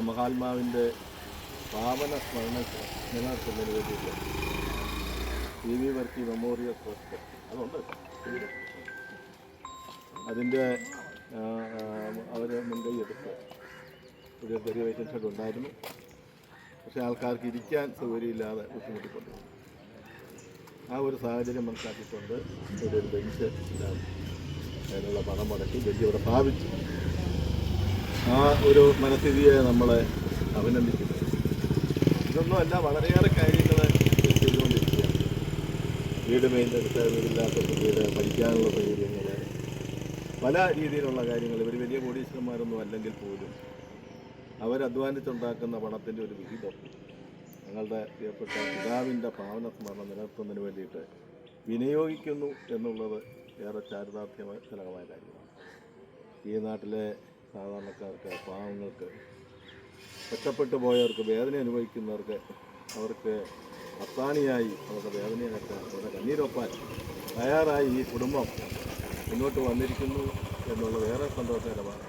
മഹാത്മാവിൻ്റെ പാവന സ്മരണ നിലനിർത്തുന്നതിന് വേണ്ടിയിട്ട് CV വർക്കി മെമ്മോറിയൽ ട്രസ്റ്റ് അതുണ്ട്. അതിൻ്റെ അവർ മുൻകൈ എടുത്ത് ഒരു ഡെറിവേഷൻ ഷെഡ് ഉണ്ടായിരുന്നു. പക്ഷേ ആൾക്കാർക്ക് ഇരിക്കാൻ സൗകര്യമില്ലാതെ ബുദ്ധിമുട്ടിക്കൊണ്ടിരുന്നു. ആ ഒരു സാഹചര്യം മനസ്സിലാക്കിക്കൊണ്ട് ഒരു ബെഞ്ച് അതിനുള്ള പണം മുടക്കി ബെഞ്ച് ഇവിടെ സ്ഥാപിച്ചു. ആ ഒരു മനസ്ഥിതിയെ നമ്മളെ അഭിനന്ദിക്കുന്നു. ഇതൊന്നുമല്ല, വളരെയേറെ കാര്യങ്ങൾ ചെയ്തുകൊണ്ടിരിക്കുകയാണ്. വീട് മെയിൻ്റെടുത്ത്, വീടില്ലാത്തവർക്ക് വീട്, പഠിക്കാനുള്ള സൗകര്യങ്ങൾ, പല രീതിയിലുള്ള കാര്യങ്ങൾ. ഇവർ വലിയ കോടീശ്വരന്മാരൊന്നും അല്ലെങ്കിൽ പോലും അവരധ്വാനിച്ചുണ്ടാക്കുന്ന പണത്തിൻ്റെ ഒരു വിഹിതം ഞങ്ങളുടെ പ്രിയപ്പെട്ട പിതാവിൻ്റെ പാവന സ്മരണം നിലനിർത്തുന്നതിന് വേണ്ടിയിട്ട് വിനിയോഗിക്കുന്നു എന്നുള്ളത് ഏറെ ചാരിതാർത്ഥ്യജനകമായ കാര്യമാണ്. ഈ നാട്ടിലെ സാധാരണക്കാർക്ക്, പാവങ്ങൾക്ക്, ഒറ്റപ്പെട്ടു പോയവർക്ക്, വേദന അനുഭവിക്കുന്നവർക്ക്, അവർക്ക് അത്താണിയായി അവരുടെ വേദനയൊക്കെ അവരുടെ കണ്ണീരൊപ്പാൻ തയ്യാറായി ഈ കുടുംബം മുന്നോട്ട് വന്നിരിക്കുന്നു എന്നുള്ളത് ഏറെ സന്തോഷകരമാണ്.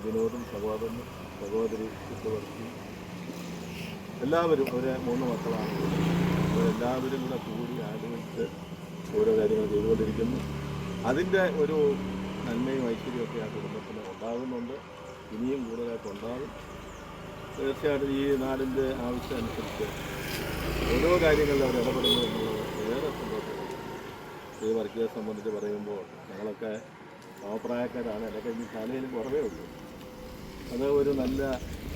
വിനോദും സഹോദരി ചുറ്റുവർത്തി എല്ലാവരും ഒരു 3 മക്കളാണ്. അവരെല്ലാവരും കൂടെ കൂടി ആലോചിച്ച് ഓരോ കാര്യങ്ങൾ ചെയ്തുകൊണ്ടിരിക്കുന്നു. അതിൻ്റെ ഒരു നന്മയും ഐശ്വര്യമൊക്കെ ആ കുടുംബത്തിന് ഉണ്ടാകുന്നുണ്ട്. ഇനിയും കൂടുതലായിട്ട് ഉണ്ടാകും. തീർച്ചയായിട്ടും ഈ നാടിൻ്റെ ആവശ്യം അനുസരിച്ച് ഓരോ കാര്യങ്ങളിൽ അവർ ഇടപെടുന്നു എന്നുള്ളത് ഏറെ സന്തോഷമാണ്. ഈ വർക്കിയെ സംബന്ധിച്ച് പറയുമ്പോൾ ഞങ്ങളൊക്കെ സമപ്രായക്കാരാണ്. എൻ്റെ ഈ ശാലയിലും കുറവേ ഉള്ളൂ. അത് ഒരു നല്ല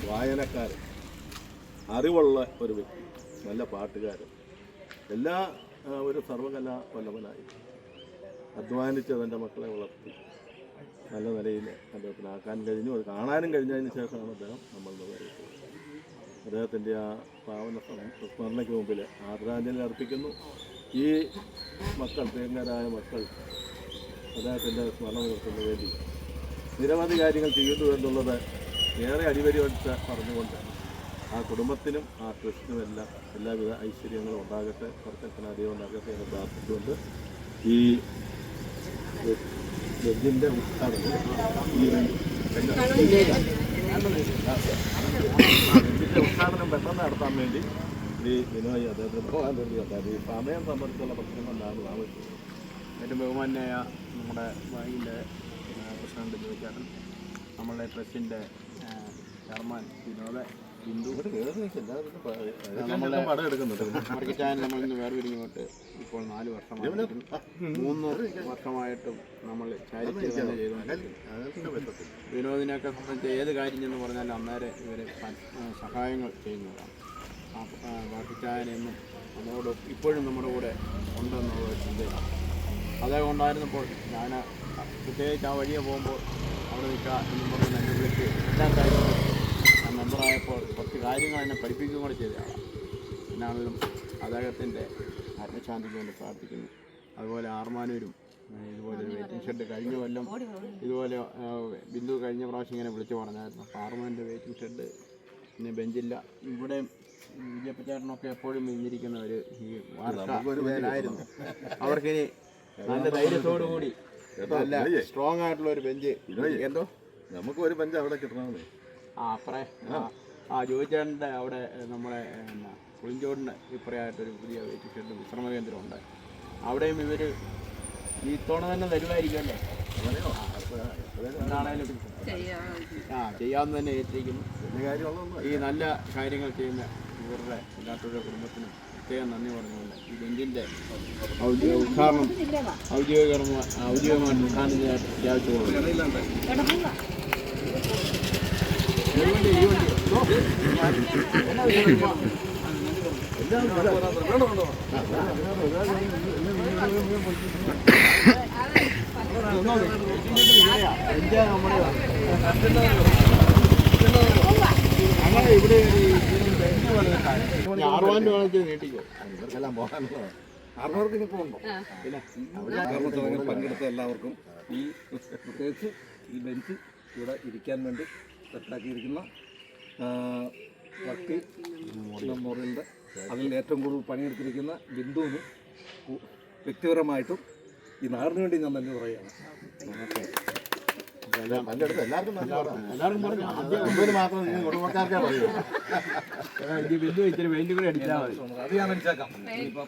വായനക്കാരൻ, അറിവുള്ള ഒരു വ്യക്തി, നല്ല പാട്ടുകാരൻ, എല്ലാ ഒരു സർവകലാ വല്ലഭനായി അധ്വാനിച്ച് തൻ്റെ മക്കളെ വളർത്തി നല്ല നിലയിൽ അദ്ദേഹത്തിനാക്കാൻ കഴിഞ്ഞു. അത് കാണാനും കഴിഞ്ഞതിന് ശേഷമാണ് അദ്ദേഹം നമ്മളുടെ പറയുന്നത്. അദ്ദേഹത്തിൻ്റെ ആ പാവന സ്മരണയ്ക്ക് മുമ്പിൽ ആദരാഞ്ജലി അർപ്പിക്കുന്നു. ഈ മക്കൾ, പ്രിയങ്കരായ മക്കൾ, അദ്ദേഹത്തിൻ്റെ സ്മരണ നിലനിർത്തുന്നതിന് വേണ്ടി നിരവധി കാര്യങ്ങൾ ചെയ്യുന്നു എന്നുള്ളത് ഏറെ അടിവരിവെച്ച് പറഞ്ഞുകൊണ്ട് ആ കുടുംബത്തിനും ആ ട്രസ്റ്റിനുമെല്ലാം എല്ലാവിധ ഐശ്വര്യങ്ങളും ഉണ്ടാകട്ടെ, വർഷത്തിനധികം ഉണ്ടാകട്ടെ എന്ന് പ്രാർത്ഥിച്ചുകൊണ്ട് ഈ ജഡ്ജിൻ്റെ ഉദ്ഘാടനം പെട്ടെന്ന് നടത്താൻ വേണ്ടി ഈ വിനോയ് അദ്ദേഹത്തിന് പോകാൻ വേണ്ടിയുണ്ടായിരുന്നു. ഈ സമയം സംബന്ധിച്ചുള്ള പ്രശ്നങ്ങളാണ് ആവശ്യം. ഏറ്റവും ബഹുമാന്യായ നമ്മുടെ ബാങ്കിൻ്റെ പ്രസിഡന്റ് ജോയിച്ചേട്ടൻ, നമ്മളുടെ ട്രസ്റ്റിൻ്റെ ചെയർമാൻ വിനോദ്, ബിന്ദു, മാർക്കറ്റാൻ നമ്മളിന്ന് വേർപിരിഞ്ഞിട്ട് ഇപ്പോൾ 4 വർഷമായിട്ടും 3 വർഷമായിട്ടും നമ്മൾ ചാരിറ്റി തന്നെ ചെയ്തുകൊണ്ടിരിക്കുന്നു. വിനോദിനെയൊക്കെ സംബന്ധിച്ച് ഏത് കാര്യം എന്ന് പറഞ്ഞാലും അന്നേരം ഇവർ സഹായങ്ങൾ ചെയ്യുന്നതാണ്. മാർക്കറ്റാനെന്നും നമ്മളോട് ഇപ്പോഴും നമ്മുടെ കൂടെ ഉണ്ടെന്നുള്ള ചിന്തയാണ്. അദ്ദേഹം ഉണ്ടായിരുന്നപ്പോൾ ഞാൻ പ്രത്യേകിച്ച് ആ വഴിയെ പോകുമ്പോൾ അവിടെ നിൽക്കുക എന്നും പറഞ്ഞ് എന്നെ വിളിച്ച് എല്ലാ കാര്യങ്ങളും ഞാൻ മെമ്പറായപ്പോൾ കുറച്ച് കാര്യങ്ങൾ എന്നെ പഠിപ്പിക്കുകയും കൂടെ ചെയ്ത ആളാണ്. എന്നാണെങ്കിലും അദ്ദേഹത്തിൻ്റെ ആത്മശാന്തിക്ക് വേണ്ടി പ്രാർത്ഥിക്കുന്നു. അതുപോലെ ആർമാനൂരും ഇതുപോലെ ഒരു വെയിറ്റിംഗ് ഷെഡ് കഴിഞ്ഞ കൊല്ലം ഇതുപോലെ ബിന്ദു കഴിഞ്ഞ പ്രാവശ്യം ഇങ്ങനെ വിളിച്ചു പറഞ്ഞായിരുന്നു. അപ്പോൾ ആർമാൻ്റെ വെയിറ്റിംഗ് ഷെഡ് പിന്നെ ബെഞ്ചില്ല. ഇവിടെ വിജയപ്പച്ചേട്ടനൊക്കെ എപ്പോഴും ഇരിക്കുന്നവർ ഈ വാർത്തയിലായിരുന്നു. അവർക്കിനി നല്ല ധൈര്യത്തോടുകൂടി നല്ല സ്ട്രോങ് ആയിട്ടുള്ള ഒരു ബെഞ്ച് എന്തോ നമുക്ക് ഒരു ബെഞ്ച് അവിടെ കിട്ടണമെന്ന് അപ്പറേ ജോയിച്ചേട്ടൻ്റെ അവിടെ നമ്മളെ പുളിഞ്ചോടിന് ഇപ്പറയായിട്ടൊരു പുതിയ വെയിറ്റിംഗ് ഷെഡ് വിശ്രമ കേന്ദ്രമുണ്ട്. അവിടെയും ഇവർ ഈ തവണ തന്നെ തരുമായിരിക്കുമല്ലേ? എന്താണേലും ചെയ്യാമെന്ന് തന്നെ ഏറ്റിരിക്കുന്നു. ഈ നല്ല കാര്യങ്ങൾ ചെയ്യുന്ന ഇവരുടെ എല്ലാത്തവരുടെ കുടുംബത്തിനും പ്രത്യേകം നന്ദി പറഞ്ഞുകൊണ്ട് ഈ ബെഞ്ചിൻ്റെ ഉദ്ഘാടനം ഔദ്യോഗികമായിട്ട് ഉദ്ഘാടനത്തിനായിട്ട് പ്രഖ്യാപിച്ചുകൊള്ളുന്നു. അങ്ങനെ ഇവിടെ ആറുവാൻ്റെ വേണമെങ്കിൽ നീട്ടിക്കോ. ഇവർക്കെല്ലാം പോകാനുള്ളതാണ്. ആറുമാർക്ക് ഇനിയിപ്പോൾ ഉണ്ടോ? പിന്നെ ചടങ്ങിൽ പങ്കെടുത്ത എല്ലാവർക്കും ഈ പ്രത്യേകിച്ച് ഈ ബെഞ്ച് ഇവിടെ ഇരിക്കാൻ വേണ്ടി സെറ്റാക്കിയിരിക്കുന്ന വർക്ക് മെമ്മോറിയലിൻ്റെ അതിൽ ഏറ്റവും കൂടുതൽ പണിയെടുത്തിരിക്കുന്ന ബിന്ദുവിന് വ്യക്തിപരമായിട്ടും ഈ നാടിന് വേണ്ടി ഞാൻ തന്നെ പറയുകയാണ്. പങ്കെടുത്ത എല്ലാവർക്കും നല്ല എല്ലാവർക്കും പറഞ്ഞു ഒമ്പത് മാത്രം നിങ്ങൾ കുടുംബക്കാർക്കേ പറയൂ. ബിന്ദു ഇച്ചിരി പെയിന്റ് കൂടി അടിച്ചാൽ മതി. അത് ഞാൻ മനസ്സിലാക്കാം. ഇപ്പം